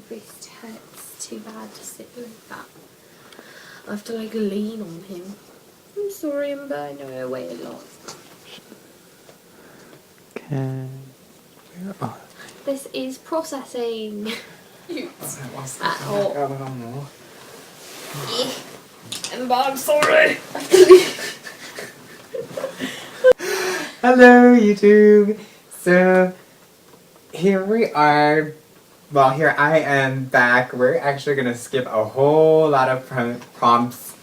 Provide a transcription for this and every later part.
wrist hurts too bad to sit like that. I have to like lean on him. I'm sorry, Amber, I know I weigh a lot. Okay. Oh. This is processing. Amber, I'm sorry. Hello YouTube! So here we are. Well, here I am back. We're actually gonna skip a whole lot of prompts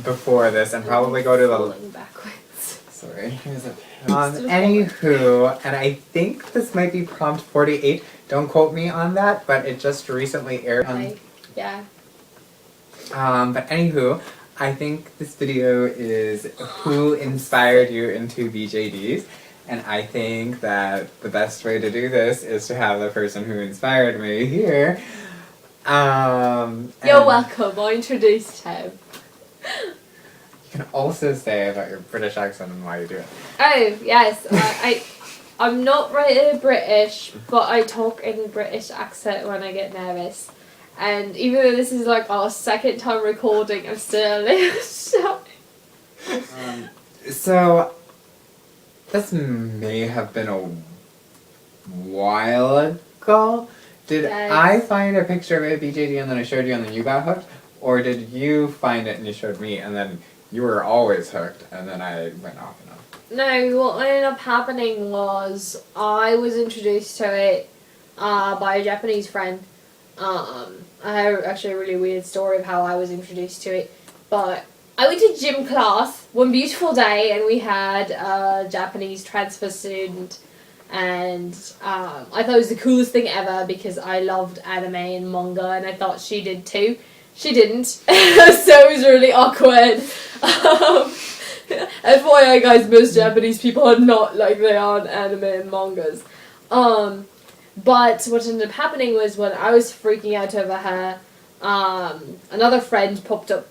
before this and probably go to the backwards. Sorry, here's a anywho, and I think this might be prompt 48. Don't quote me on that, but it just recently aired on yeah. But anywho, I think this video is who inspired you into BJDs, and I think that the best way to do this is to have the person who inspired me here. You're welcome, I introduced him. You can also say about your British accent and why you do it. Oh, yes, I'm not really British, but I talk in a British accent when I get nervous. And even though this is like our second time recording, I'm still a little shy. So, this may have been a while ago. Did I find a picture of a BJD and then I showed you and then you got hooked? Or did you find it and you showed me and then you were always hooked and then I went off and on? No, what ended up happening was I was introduced to it by a Japanese friend. I have actually a really weird story of how I was introduced to it, but I went to gym class one beautiful day and we had a Japanese transfer student, and I thought it was the coolest thing ever because I loved anime and manga and I thought she did too. She didn't, so it was really awkward. FYI guys, most Japanese people are not like they are in anime and mangas. But what ended up happening was when I was freaking out over her, another friend popped up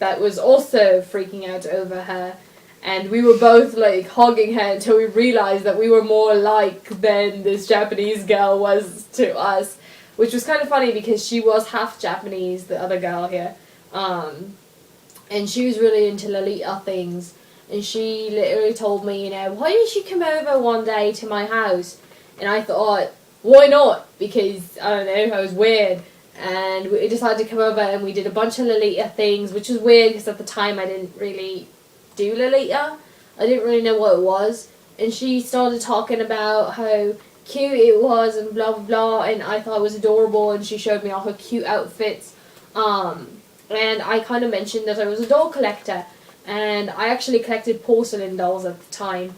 that was also freaking out over her, and we were both like hugging her until we realized that we were more alike than this Japanese girl was to us, which was kind of funny because she was half Japanese, the other girl here, and she was really into Lolita things, and she literally told me, you know, why didn't you come over one day to my house? And I thought, why not? Because, I don't know, I was weird. And we decided to come over and we did a bunch of Lolita things, which was weird because at the time I didn't really do Lolita. I didn't really know what it was. And she started talking about how cute it was and blah blah blah, and I thought it was adorable, and she showed me all her cute outfits. And I kind of mentioned that I was a doll collector, and I actually collected porcelain dolls at the time.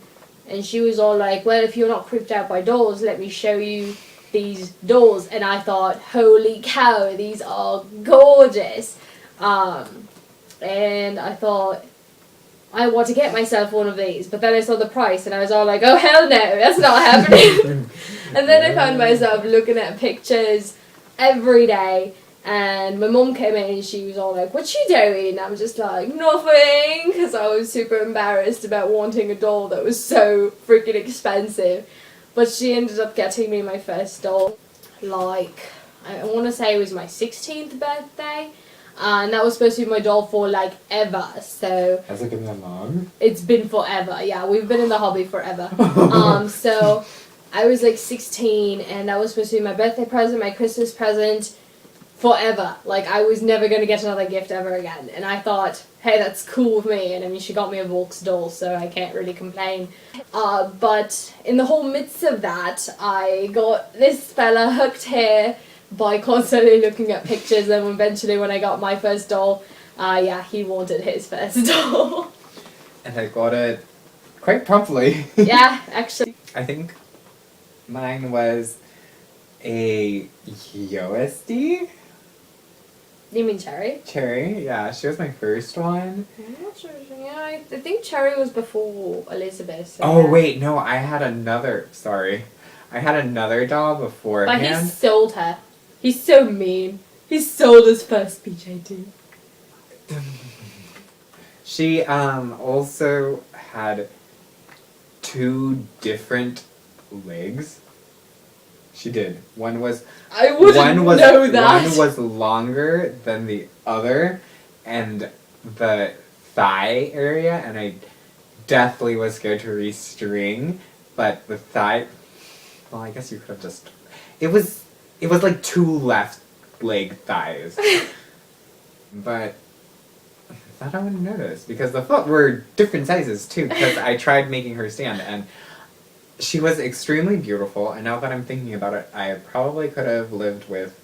And she was all like, well, if you're not creeped out by dolls, let me show you these dolls. And I thought, holy cow, these are gorgeous. And I thought, I want to get myself one of these. But then I saw the price and I was all like, oh hell no, that's not happening. And then I found myself looking at pictures every day. And my mum came in and she was all like, what you doing? And I'm just like, nothing, because I was super embarrassed about wanting a doll that was so freaking expensive. But she ended up getting me my first doll, like, I want to say it was my 16th birthday. And that was supposed to be my doll for, like, ever, so... Has it been that long? It's been forever, yeah, we've been in the hobby forever. So, I was, like, 16, and that was supposed to be my birthday present, my Christmas present, forever. Like, I was never going to get another gift ever again. And I thought, hey, that's cool with me. And I mean, she got me a Volks doll, so I can't really complain. But in the whole midst of that, I got this fella hooked here by constantly looking at pictures. And eventually when I got my first doll, yeah, he wanted his first doll. And I got it quite promptly. Yeah, actually. I think mine was a USD. You mean Cherry? Cherry, yeah, she was my first one. I'm not sure. Yeah, I think Cherry was before Elizabeth. So oh, yeah. wait, no, I had another, sorry. I had another doll beforehand. But he sold her. He's so mean. He sold his first BJD. She, also had 2 different legs. She did. One was I wouldn't know that. One was longer than the other, and the thigh area, and I definitely was scared to restring, but the thigh. Well, I guess you could have just. It was like 2 left leg thighs, but I thought I wouldn't notice because the foot were different sizes too. Because I tried making her stand and. She was extremely beautiful, and now that I'm thinking about it, I probably could have lived with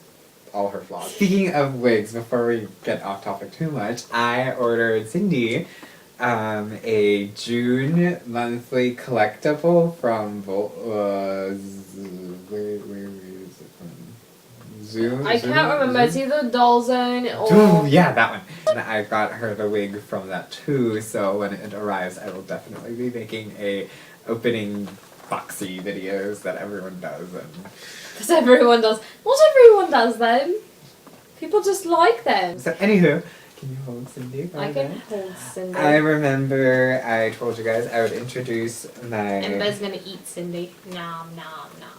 all her flaws. Speaking of wigs, before we get off topic too much, I ordered Cindy a June monthly collectible from where is it from? Zoom? I can't remember. It's either Doll Zone or... Oh, yeah, that one. And I got her the wig from that too, so when it arrives, I will definitely be making a opening boxy videos that everyone does. Because everyone does. Not everyone does them. People just like them. So, anywho, can you hold Cindy? I can hold Cindy. I remember I told you guys I would introduce my... Ember's gonna eat Cindy. Nom, nom, nom.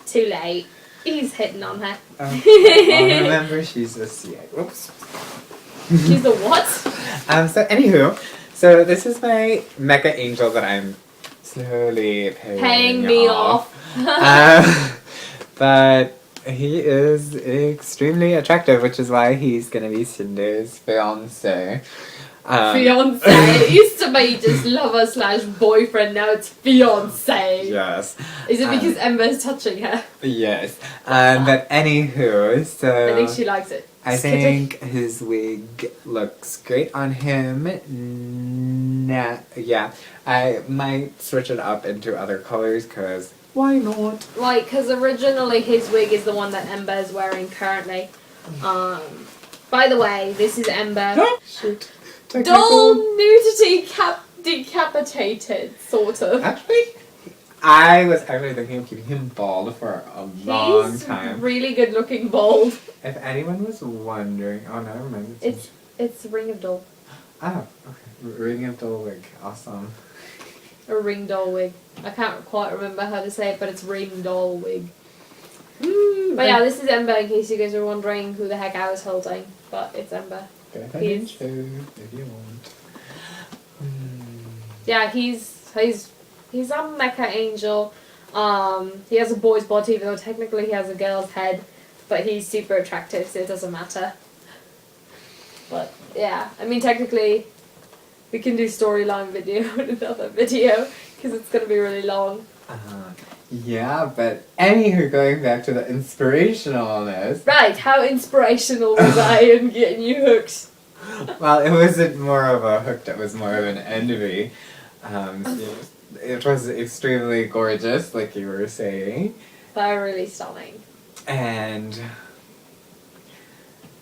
Too late. He's hitting on her. I remember she's a CA. Whoops. She's a what? So, anywho, so this is my mecha angel that I'm slowly paying me off. But he is extremely attractive, which is why he's gonna be Cinder's fiance. Fiance. It used to be just lover / boyfriend. Now it's fiance. Yes. Is it because Ember's touching her? Yes. But anywho, so I think she likes it. I think his wig looks great on him. Yeah. I might switch it up into other colors, because why not? Like, because originally his wig is the one that Ember is wearing currently. By the way, this is Ember. Shoot. Doll nudity decapitated, sort of. Actually, I was actually thinking of keeping him bald for a long time. He's really good looking bald. If anyone was wondering... Oh, no, never mind. It's Ring of Doll. Oh, okay. Ring of Doll wig. Awesome. A ring doll wig. I can't quite remember how to say it, but it's ring doll wig. But yeah, this is Ember, in case you guys were wondering who the heck I was holding. But it's Ember. If you want. Yeah, he's a mecha angel. He has a boy's body, even though technically he has a girl's head. But he's super attractive, so it doesn't matter. But yeah, I mean, technically, we can do storyline video in another video, because it's going to be really long. Yeah, but anywho, going back to the inspirationalness. Right, how inspirational was I in getting you hooked? Well, it wasn't more of a hook, it was more of an envy. It was extremely gorgeous, like you were saying. They're really stunning. And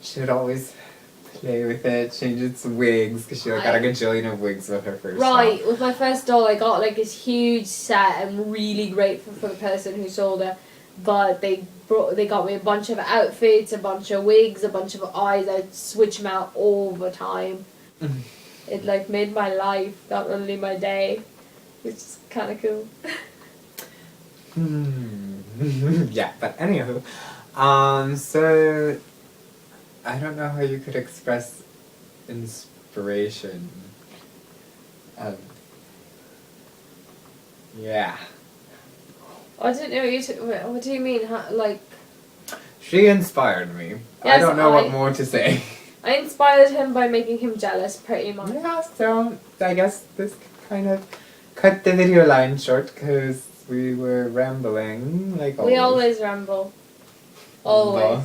she would always play with it, change its wigs, because she got a gajillion of wigs with her first Right, doll. with my first doll I got like this huge set. I'm really grateful for the person who sold it. But they got me a bunch of outfits, a bunch of wigs, a bunch of eyes. I'd switch them out all the time. It like made my life, not only my day, which is kind of cool. Yeah, but anywho, so I don't know how you could express inspiration. Yeah. I didn't know what do you mean? Like, she inspired me. Yes, I don't know what more to say. I inspired him by making him jealous, pretty much. Yeah, so I guess this kind of cut the video line short because we were rambling like always. We always ramble. Always.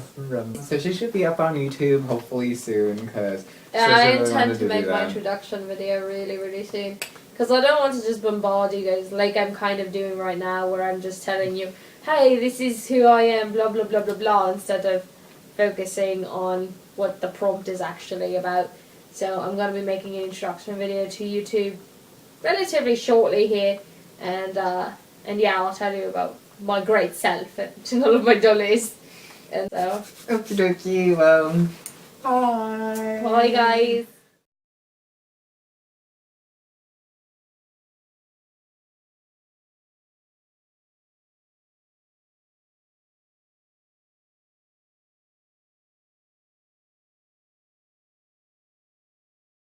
So she should be up on YouTube hopefully soon because I intend to make my introduction video really, really soon. Because I don't want to just bombard you guys like I'm kind of doing right now, where I'm just telling you, hey, this is who I am, blah, blah, blah, blah, blah, instead of focusing on what the prompt is actually about. So I'm going to be making an introduction video to YouTube relatively shortly here. And yeah, I'll tell you about my great self and all of my dollies. And so... Okie dokie, well, bye. Bye, guys.